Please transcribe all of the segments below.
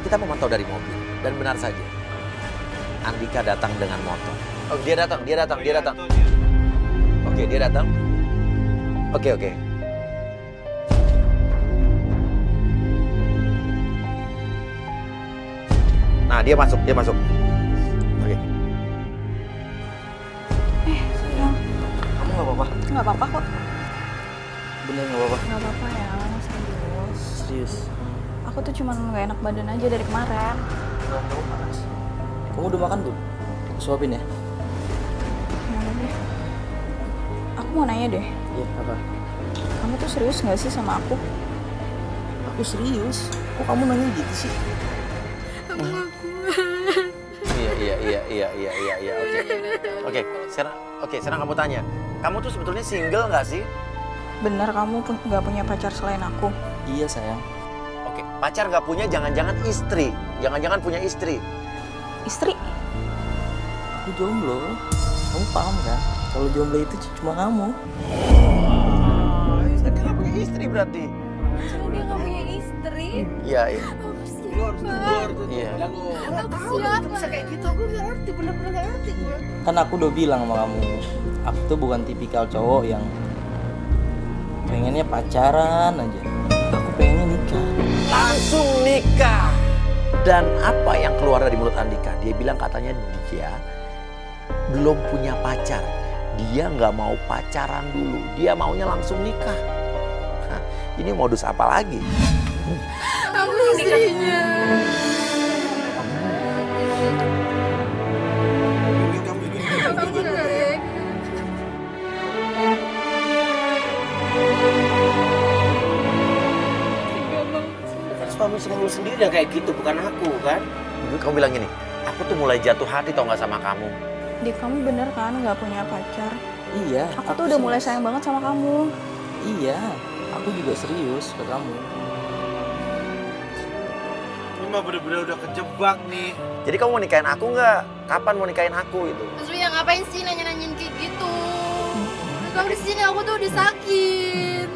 kita memantau dari mobil. Dan benar saja, Andika datang dengan motor. Oh, dia datang. Oke, dia datang. Oke. Nah, dia masuk. Oke. Sayang. Kamu nggak apa-apa? Nggak apa-apa kok. Bener nggak apa-apa? Nggak apa-apa ya, serius. Serius? Aku tuh cuma nggak enak badan aja dari kemarin. Kamu panas. Kamu udah makan belum? Suapin ya? Mana deh? Aku mau nanya deh. Iya, apa? Kamu tuh serius nggak sih sama aku? Aku serius. Kok kamu nanya gitu sih? Iya. Oke. Sekarang kamu tanya. Kamu tuh sebetulnya single nggak sih? Bener kamu nggak punya pacar selain aku? Iya, sayang. Oke, pacar nggak punya, jangan-jangan istri. Jangan-jangan punya istri. Istri? Aku jomblo. Kamu paham kan? Kalau jomblo itu cuma kamu. Dia nggak punya istri berarti. Dia nggak punya istri. Iya. Iya. Aku siapa? Bisa kayak gitu, aku nggak ngerti, bener-bener nggak ngerti gue. Kan aku udah bilang sama kamu, aku tuh bukan tipikal cowok yang pengennya pacaran aja. Aku pengennya nikah. Langsung nikah. Dan apa yang keluar dari mulut Andika? Dia bilang katanya dia belum punya pacar. Dia nggak mau pacaran dulu. Dia maunya langsung nikah. Hah, ini modus apa lagi? Aku istrinya. Kan suami kamu sendiri yang kayak gitu, bukan aku kan? Dulu kamu bilang gini, aku tuh mulai jatuh hati tau nggak sama kamu. Di kamu bener kan nggak punya pacar? Iya. Aku tuh udah mulai sayang banget sama kamu. Iya, aku juga serius ke kamu. Ini mah bener-bener udah kejebak nih. Jadi kamu mau nikahin aku nggak? Kapan mau nikahin aku itu? Mas Wia ngapain sih nanya-nanyain kayak gitu? Kamu di sini aku tuh udah sakit.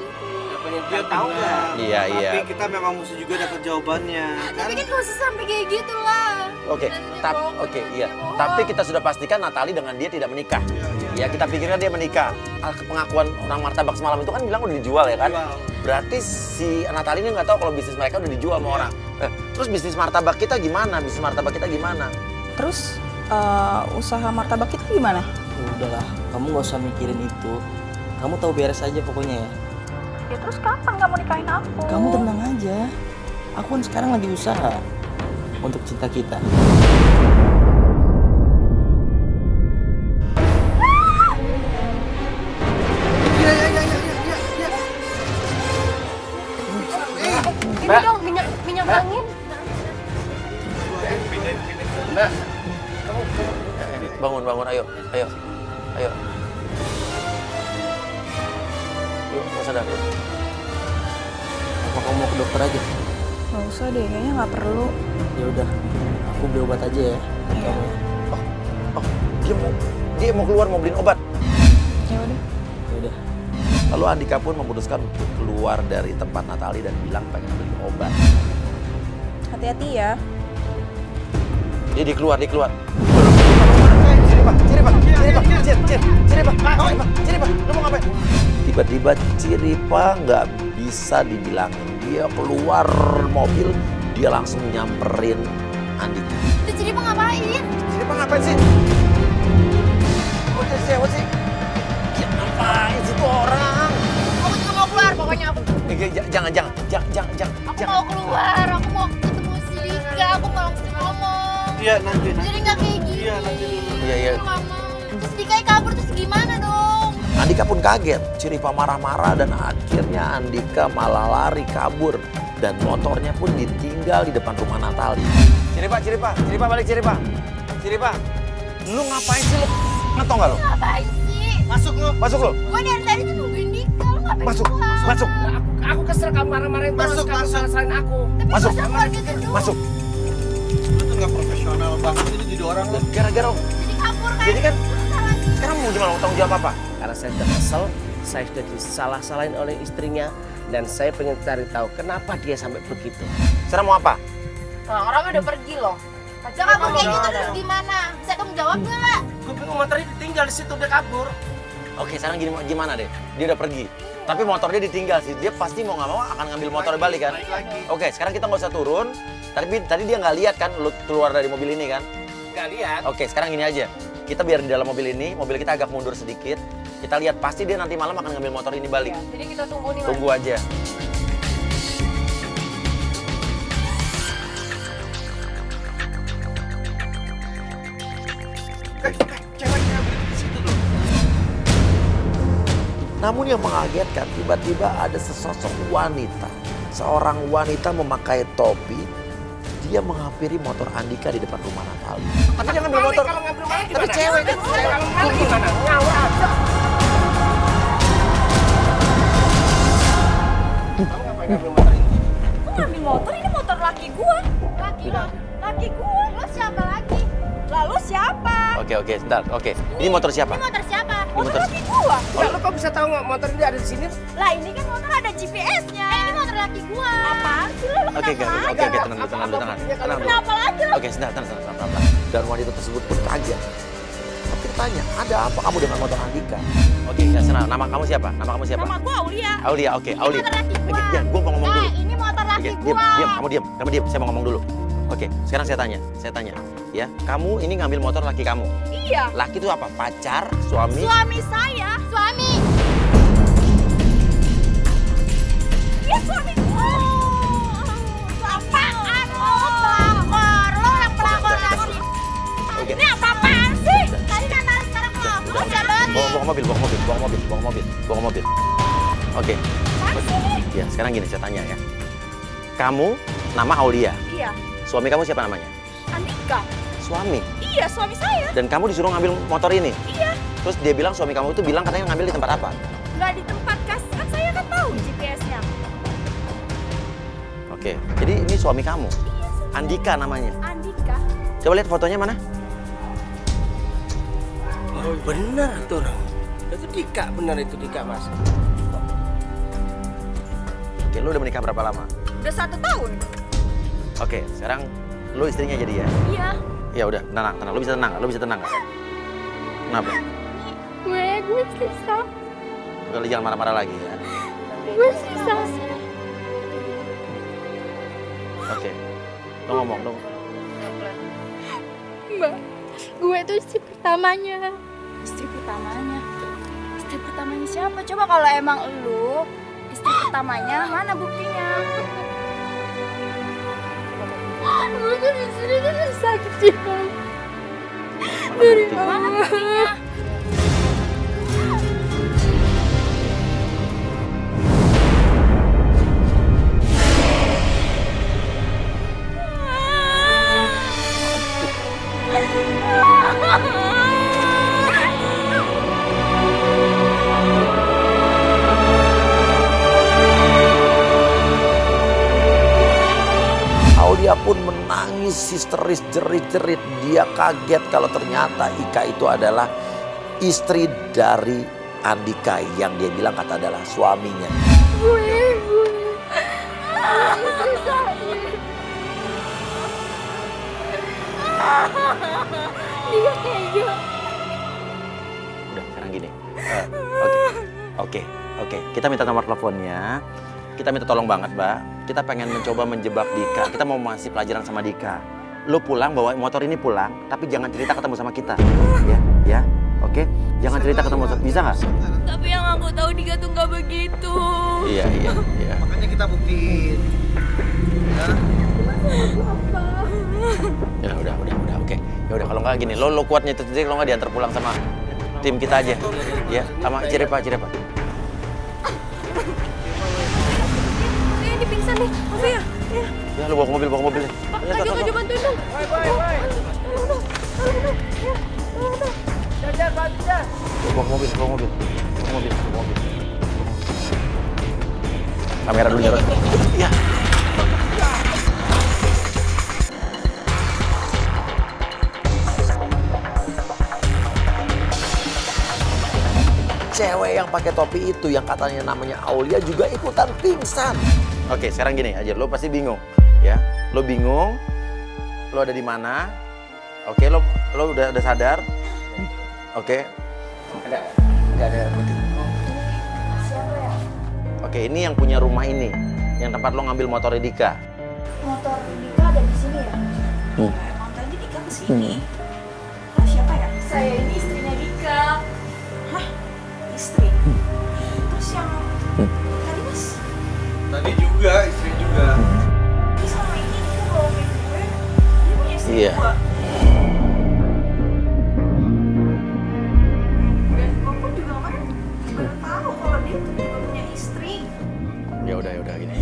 Dia tahu nggak? Iya. Tapi kita memang mesti juga dapat jawabannya. Tapi kan gak usah sampai kayak gitu lah. Iya. Tapi kita sudah pastikan Natali dengan dia tidak menikah. Ya kita pikirkan dia menikah. Pengakuan orang martabak semalam itu kan bilang udah dijual ya kan? Berarti si Natali ini nggak tahu kalau bisnis mereka udah dijual sama orang. Terus bisnis martabak kita gimana? Terus usaha martabak kita gimana? Udahlah, kamu nggak usah mikirin itu. Kamu tahu beres aja pokoknya ya. Ya terus kapan kamu nikahin aku? Kamu tenang aja. Aku kan sekarang lagi usaha untuk cinta kita. Ini dong minyak angin. Mbak, Bangun, ayo. Yuk, mau sadar yuk. Apa kamu mau ke dokter aja? Gak usah deh, kayaknya nggak perlu. Ya udah, aku beli obat aja ya. Iya. Oh, dia mau keluar mau beliin obat. Ya udah. Ya udah. Lalu Andika pun memutuskan untuk keluar dari tempat Natali dan bilang pengen beli obat. Hati-hati ya. Dia keluar. Ciri, Pak. Lu mau ngapain? Tiba-tiba Ciripa nggak bisa dibilangin. Dia keluar mobil, dia langsung nyamperin Andika. Itu Ciripa ngapain? Ciripa ngapain sih? Kok jadi siapa sih? Ya ngapain sih tuh orang? Aku juga mau keluar, pokoknya aku. Jangan. Aku mau keluar, aku mau ketemu si Dika, aku mau langsung ngomong. Iya, nanti. Jadi nggak kayak gini. Iya, nanti dulu. Iya. Aku nggak mau. Terus Dika kabur, terus gimana dong? Andika pun kaget. Ciripa marah-marah dan akhirnya Andika malah lari kabur. Dan motornya pun ditinggal di depan rumah Natali. Ciripa balik Ciripa. Lu ngapain sih lu? Ngetong gak lu? Ngapain sih? Masuk lu. Gue dari tadi tuh nungguin Dika, lu ngapain Masuk. aku kesel kamu marah-marahin terus kamu salah-salahin aku. Tapi Masuk. masa keluar gitu dong? Masuk. Lu tuh nggak profesional banget ini jadi orang lu. Gara-gara Jadi kabur kan? Jadi kan Salah. sekarang mau gimana? Mau tanggung jawab apa? Karena saya sudah kesel, saya sudah disalah-salahin oleh istrinya dan saya pengen cari tahu kenapa dia sampai begitu. Sekarang mau apa? Orang udah pergi loh. Pacar kamu kayak gitu terus gimana? Bisa tanggung jawab nggak lah? Gue bingung motornya ditinggal di situ, dia kabur. Oke, sekarang gimana deh? Dia udah pergi. Tapi motor dia ditinggal sih. Dia pasti mau nggak mau akan ngambil motor balik kan? Oke, sekarang kita nggak usah turun. Tadi dia nggak lihat kan lu keluar dari mobil ini kan? Nggak lihat. Oke, sekarang gini aja. Kita biar di dalam mobil ini, mobil kita agak mundur sedikit. Kita lihat pasti dia nanti malam akan ngambil motor ini balik. Jadi kita tunggu nih. Tunggu aja. Ceweknya di situ loh. Namun yang mengagetkan, tiba-tiba ada sesosok wanita. Seorang wanita memakai topi. Dia menghampiri motor Andika di depan rumah Natali. Tapi jangan ngambil motor. Kalau ngambil motor gimana? Tapi cewek kan. Kalau maling gimana? Nyawa aja. Kamu ngapain ngambil motor ini? Gua ngambil motor, ini motor laki gua. Laki lo. Laki gua. Lo siapa lagi? Lalu siapa? Oke, sebentar. Oke, ini motor siapa? Ini motor siapa? Motor laki gua. Ya, lo kok bisa tahu nggak motor ini ada di sini? Lah ini kan motor ada GPS-nya. Ini motor laki gua. Apaan sih lo? Oke, tenang dulu. Kenapa lagi lo? Oke, tenang. Dan wanita tersebut pun kaget. Tapi tanya, ada apa kamu dengan motor Andika? Oke, ya senang. Nama kamu siapa? Nama gua Aulia. Aulia, oke. Aulia. Ini motor laki gua. Ya, gue mau ngomong dulu. Ini motor laki Oke, gua. diam. Kamu diam. Saya mau ngomong dulu. Oke, sekarang saya tanya. Ya, kamu ini ngambil motor laki kamu. Iya. Laki itu apa? Pacar, suami? Suami saya. Suami. Iya suami gua. Apaan lo? Pelakor. Lo yang pelakor lagi. Oke. Ini apa-apaan sih? Tadi kan sekarang lo siapa lagi? Bawa mobil. Oke. Ya, sekarang gini saya tanya ya. Kamu nama Aulia. Iya. Suami kamu siapa namanya? Andika. Suami. Iya suami saya. Dan kamu disuruh ngambil motor ini. Iya. Terus dia bilang suami kamu itu bilang katanya ngambil di tempat apa? Nggak di tempat kas. Kan saya kan tahu GPS-nya. Oke. Jadi ini suami kamu. Iya suami. Andika namanya. Andika. Coba lihat fotonya mana? Oh, benar tuh orang. Itu Dika, benar itu Dika, Mas. Oke, lu udah menikah berapa lama? Udah 1 tahun. Oke, sekarang lu istrinya jadi ya? Iya. Ya udah, tenang. Lu bisa tenang nggak? Kenapa? Gue susah. Lu jangan marah-marah lagi ya. Gue susah. Oke. Lu ngomong dong. Mbak, gue tuh istri pertamanya. Istri pertamanya. Istri pertamanya siapa? Coba kalau emang lu istri pertamanya, mana buktinya? Gue tuh di sini tuh sakit sih, Bang. Dari Mana buktinya? Aulia pun menangis histeris jerit-jerit. Dia kaget kalau ternyata Ika itu adalah istri dari Andika yang dia bilang kata adalah suaminya. Udah, sekarang gini. Oke. Kita minta nomor teleponnya. Kita minta tolong banget, Mbak. Kita pengen mencoba menjebak Dika. Kita mau ngasih pelajaran sama Dika. Lu pulang, bawa motor ini pulang, tapi jangan cerita ketemu sama kita. Ya. Oke? Jangan cerita ketemu sama bisa nggak? Tapi yang aku tahu Dika tuh nggak begitu. Iya. Makanya kita buktiin. Ya. Ya udah, oke. Ya udah kalau nggak gini, lo kuatnya itu kalau nggak diantar pulang sama tim kita aja. Ya, sama Cirepa. Ini pingsan nih, Sofia. Ya, lu bawa ke mobil. Lagi aja bantuin dong. Bawa ke mobil. Kamera dulu nyerot. Ya. Cewek yang pakai topi itu yang katanya namanya Aulia juga ikutan pingsan. Oke, sekarang gini aja, lo pasti bingung, ya. Lo bingung, lo ada di mana. Oke, lo udah sadar. Oke. Nggak ada begitu. Siapa ya? Oke, ini yang punya rumah ini, yang tempat lo ngambil motor Dika. Motor Dika ada di sini ya? Emang tadi Dika kesini. Lah siapa ya? Saya ini istrinya Dika. Hah? Istri? Terus yang tadi mas? Tadi juga, istri juga. Ini selama ini Dika bohongin gue. Dia punya istri Iya. dua. Dan gue pun juga kemarin baru tahu kalau dia tuh juga punya istri. Ya udah gini.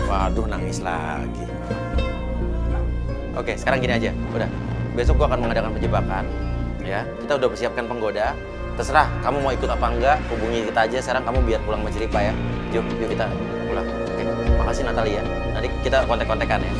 Waduh, nangis lagi. Oke, sekarang gini aja. Udah. Besok gua akan mengadakan penjebakan. Ya, kita udah persiapkan penggoda. Terserah kamu mau ikut apa enggak, hubungi kita aja. Sekarang kamu biar pulang sama Ciripa ya. Yuk kita pulang. Oke. Makasih Natalia. Nanti kita kontek-kontekan ya.